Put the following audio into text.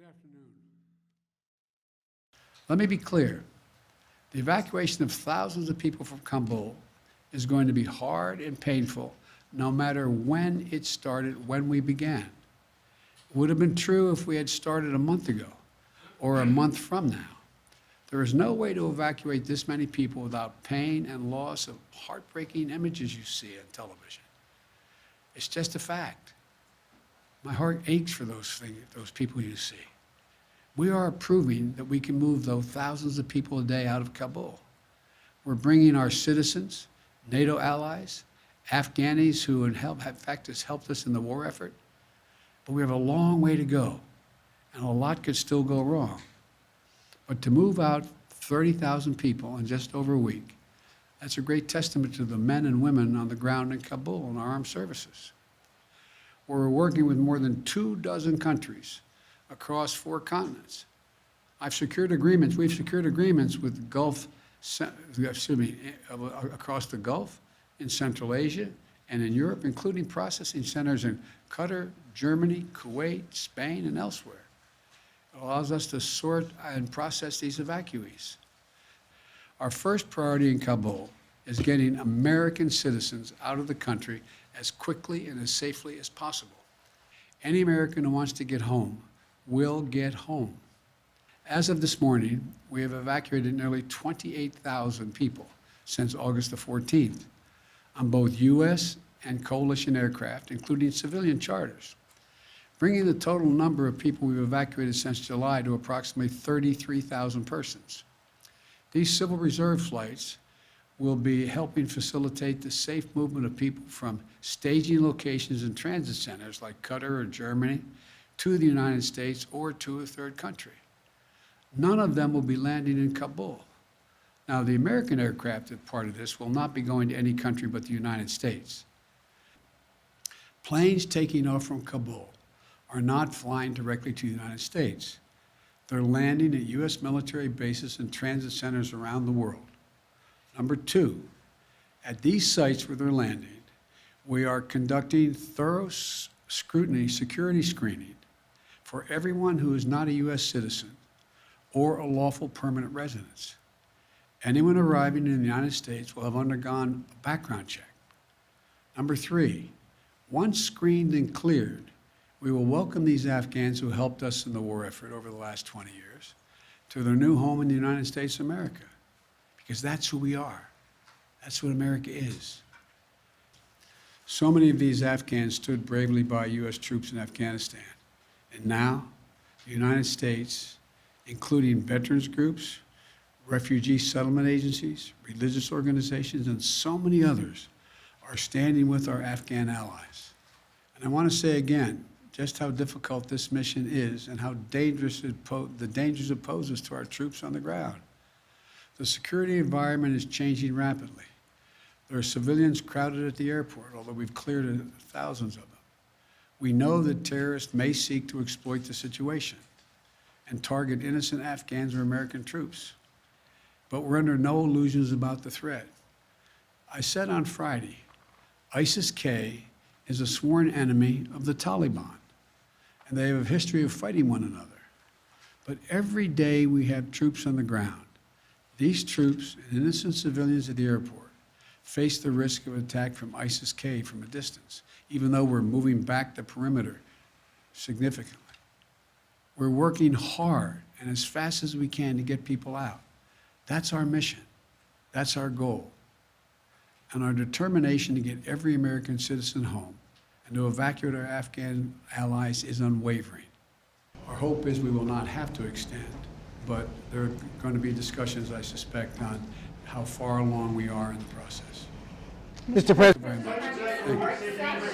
afternoon. Let me be clear. The evacuation of thousands of people from Kabul is going to be hard and painful no matter when it started, when we began. It would have been true if we had started a month ago or a month from now. There is no way to evacuate this many people without pain and loss of heartbreaking images you see on television. It's just a fact. My heart aches for those people you see. We are proving that we can move those thousands of people a day out of Kabul. We're bringing our citizens, NATO allies, Afghans who in fact has helped us in the war effort, but we have a long way to go, and a lot could still go wrong. But to move out 30,000 people in just over a week, that's a great testament to the men and women on the ground in Kabul and our armed services. We're working with more than 24 countries across 4 continents. We've secured agreements with across the Gulf, in Central Asia, and in Europe, including processing centers in Qatar, Germany, Kuwait, Spain, and elsewhere. It allows us to sort and process these evacuees. Our first priority in Kabul is getting American citizens out of the country as quickly and as safely as possible. Any American who wants to get home will get home. As of this morning, we have evacuated nearly 28,000 people since August the 14th on both U.S. and coalition aircraft, including civilian charters, bringing the total number of people we've evacuated since July to approximately 33,000 persons. These Civil Reserve flights will be helping facilitate the safe movement of people from staging locations and transit centers like Qatar or Germany to the United States or to a third country. None of them will be landing in Kabul. Now, the American aircraft, as part of this, will not be going to any country but the United States. Planes taking off from Kabul are not flying directly to the United States. They're landing at U.S. military bases and transit centers around the world. Number 2, at these sites where they're landing, we are conducting thorough scrutiny, security screening for everyone who is not a U.S. citizen or a lawful permanent resident. Anyone arriving in the United States will have undergone a background check. Number 3, once screened and cleared, we will welcome these Afghans who helped us in the war effort over the last 20 years to their new home in the United States of America, because that's who we are. That's what America is. So many of these Afghans stood bravely by U.S. troops in Afghanistan. And now, the United States, including veterans groups, refugee settlement agencies, religious organizations, and so many others, are standing with our Afghan allies. And I want to say again, just how difficult this mission is and how dangerous the dangers it poses to our troops on the ground. The security environment is changing rapidly. There are civilians crowded at the airport, although we've cleared thousands of them. We know that terrorists may seek to exploit the situation and target innocent Afghans or American troops. But we're under no illusions about the threat. I said on Friday, ISIS-K is a sworn enemy of the Taliban, and they have a history of fighting one another. But every day we have troops on the ground. These troops and innocent civilians at the airport face the risk of attack from ISIS-K from a distance, even though we're moving back the perimeter significantly. We're working hard and as fast as we can to get people out. That's our mission. That's our goal. And our determination to get every American citizen home and to evacuate our Afghan allies is unwavering. Our hope is we will not have to extend, but there are going to be discussions, I suspect, on how far along we are in the process. Mr. President. Thank you very much. Thank you.